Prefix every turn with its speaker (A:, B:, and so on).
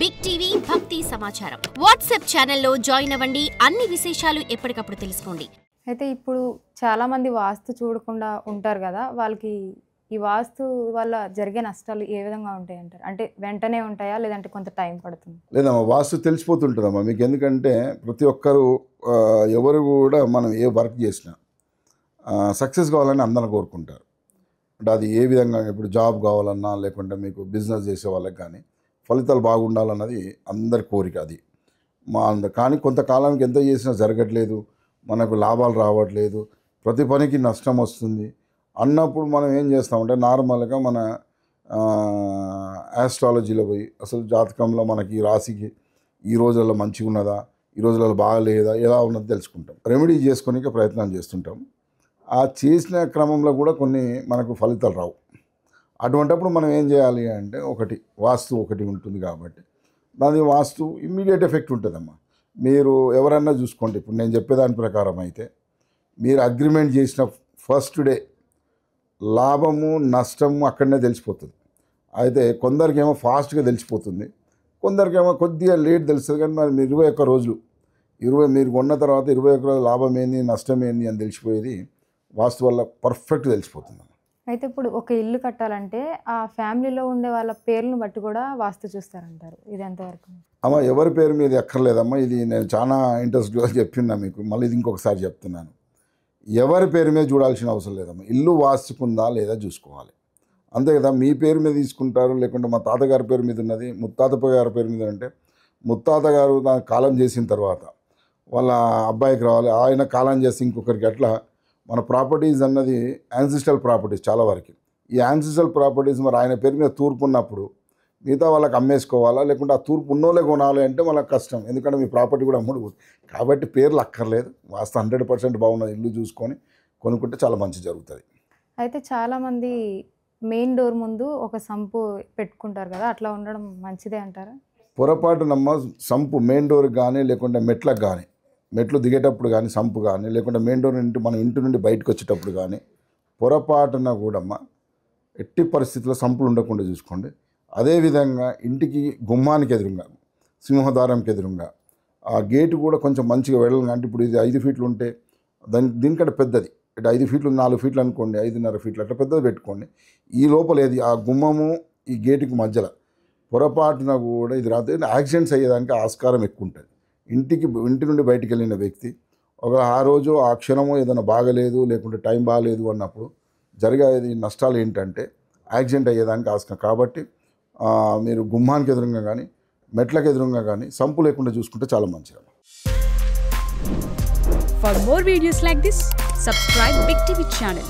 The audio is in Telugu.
A: బిగ్ టీవీ భక్తి సమాచారం వాట్సాప్ ఛానల్లో జాయిన్ అవ్వండి. అన్ని విశేషాలు ఎప్పటికప్పుడు తెలుసుకోండి.
B: అయితే ఇప్పుడు చాలా మంది వాస్తు చూడకుండా ఉంటారు కదా, వాళ్ళకి ఈ వాస్తు వల్ల జరిగే నష్టాలు ఏ విధంగా ఉంటాయి అంటారు? అంటే వెంటనే ఉంటాయా లేదంటే కొంత టైం పడుతుంది?
C: లేదమ్మా, వాస్తు తెలిసిపోతుంటుందమ్మా మీకు. ఎందుకంటే ప్రతి ఒక్కరు ఎవరు కూడా మనం ఏ వర్క్ చేసినా సక్సెస్ కావాలని అందరూ కోరుకుంటారు. అంటే అది ఏ విధంగా, ఇప్పుడు జాబ్ కావాలన్నా లేకుంటే మీకు బిజినెస్ చేసే వాళ్ళకి కానీ ఫలితాలు బాగుండాలన్నది అందరి కోరిక. అది కానీ కొంతకాలానికి ఎంత చేసినా జరగట్లేదు, మనకు లాభాలు రావట్లేదు, ప్రతి పనికి నష్టం వస్తుంది అన్నప్పుడు మనం ఏం చేస్తామంటే నార్మల్గా మన ఆస్ట్రాలజీలో పోయి అసలు జాతకంలో మనకి ఈ రాశికి ఈ రోజుల్లో మంచిగా ఉన్నదా, ఈ రోజులలో బాగాలేదా, ఎలా ఉన్నది తెలుసుకుంటాం. రెమెడీ చేసుకోనికి ప్రయత్నం చేస్తుంటాం. ఆ చేసిన క్రమంలో కూడా కొన్ని మనకు ఫలితాలు రావు. అటువంటిప్పుడు మనం ఏం చేయాలి అంటే, ఒకటి వాస్తు ఒకటి ఉంటుంది కాబట్టి దాని వాస్తు ఇమ్మీడియట్ ఎఫెక్ట్ ఉంటుందమ్మా. మీరు ఎవరన్నా చూసుకోండి, ఇప్పుడు నేను చెప్పేదాని ప్రకారం అయితే మీరు అగ్రిమెంట్ చేసిన ఫస్ట్ డే లాభము నష్టము అక్కడనే తెలిసిపోతుంది. అయితే కొందరికేమో ఫాస్ట్గా తెలిసిపోతుంది, కొందరికేమో కొద్దిగా లేట్ తెలుస్తుంది. కానీ మరి 21 రోజులు మీరు కొన్న తర్వాత 21 రోజులు లాభం ఏంది నష్టం ఏంది అని తెలిసిపోయేది వాస్తు వల్ల పర్ఫెక్ట్ తెలిసిపోతుంది.
B: అయితే ఇప్పుడు ఒక ఇల్లు కట్టాలంటే ఆ ఫ్యామిలీలో ఉండే వాళ్ళ పేర్లను బట్టి కూడా వాస్తు చూస్తారంటారు, ఇది ఎంతవరకు?
C: అమ్మ, ఎవరి పేరు మీద ఎక్కర్లేదమ్మా. ఇది నేను చాలా ఇంట్రెస్ట్గా చెప్పినా మీకు, మళ్ళీ ఇది ఇంకొకసారి చెప్తున్నాను. ఎవరి పేరు మీద చూడాల్సిన అవసరం లేదమ్మా. ఇల్లు వాస్తుకుందా లేదా చూసుకోవాలి, అంతే కదా. మీ పేరు మీద తీసుకుంటారు, లేకుంటే మా తాతగారి పేరు మీద ఉన్నది, ముత్తాత గారి పేరు మీద అంటే ముత్తాత గారు దాని కాలం చేసిన తర్వాత వాళ్ళ అబ్బాయికి రావాలి, ఆయన కాలం చేసి ఇంకొకరికి. అట్లా మన ప్రాపర్టీస్ అన్నది యాన్సిస్ట్రల్ ప్రాపర్టీస్ చాలా వరకు. ఈ యాన్సిస్ట్రల్ ప్రాపర్టీస్ మరి ఆయన పేరు మీద తూర్పు ఉన్నప్పుడు మిగతా వాళ్ళకి అమ్మేసుకోవాలా, లేకుంటే ఆ తూర్పు ఉన్నోళ్ళే కొనాలి అంటే మనకు కష్టం. ఎందుకంటే మీ ప్రాపర్టీ కూడా అమ్ముడు. కాబట్టి పేర్లు అక్కర్లేదు, వాస్తు 100% బాగున్న ఇల్లు చూసుకొని కొనుక్కుంటే చాలా మంచి జరుగుతుంది.
B: అయితే చాలామంది మెయిన్ డోర్ ముందు ఒక సంపు పెట్టుకుంటారు కదా, అట్లా ఉండడం మంచిదే అంటారా?
C: పొరపాటునమ్మ సంపు మెయిన్ డోర్కి కానీ లేకుంటే మెట్లకు కానీ, మెట్లు దిగేటప్పుడు కానీ సంపు కానీ, లేకుంటే మెయిన్ డోర్ నుండి మనం ఇంటి నుండి బయటకు వచ్చేటప్పుడు కానీ పొరపాటున కూడమ్మ ఎట్టి పరిస్థితుల్లో సంపులు ఉండకుండా చూసుకోండి. అదేవిధంగా ఇంటికి గుమ్మానికి ఎదురుగా, సింహద్వారంకి ఎదురుగా ఆ గేటు కూడా కొంచెం మంచిగా వెళ్ళాలి. అంటే ఇప్పుడు ఇది 5 ఫీట్లు ఉంటే దీనికంటే పెద్దది, ఇటు 5 ఫీట్లు 4 ఫీట్లు అనుకోండి, 5.5 ఫీట్లు అట్లా పెద్దది పెట్టుకోండి. ఈ లోపల ఏది ఆ గుమ్మము ఈ గేటుకి మధ్యలో పొరపాటున కూడా ఇది రాత్రి యాక్సిడెంట్స్ అయ్యేదానికి ఆస్కారం ఎక్కువ ఉంటుంది. ఇంటి నుండి బయటికి వెళ్ళిన వ్యక్తి ఆ రోజు ఆ క్షణము ఏదైనా బాగలేదు లేకుంటే టైం బాగలేదు అన్నప్పుడు జరిగేది నష్టాలు ఏంటంటే యాక్సిడెంట్ అయ్యేదానికి ఆస్కారం. కాబట్టి మీరు గుమ్మానికి ఎదురుగా కానీ మెట్లకు ఎదురుగా కానీ సంపు లేకుండా చూసుకుంటే చాలా మంచిది.
D: For more videos like this, subscribe Big TV channel.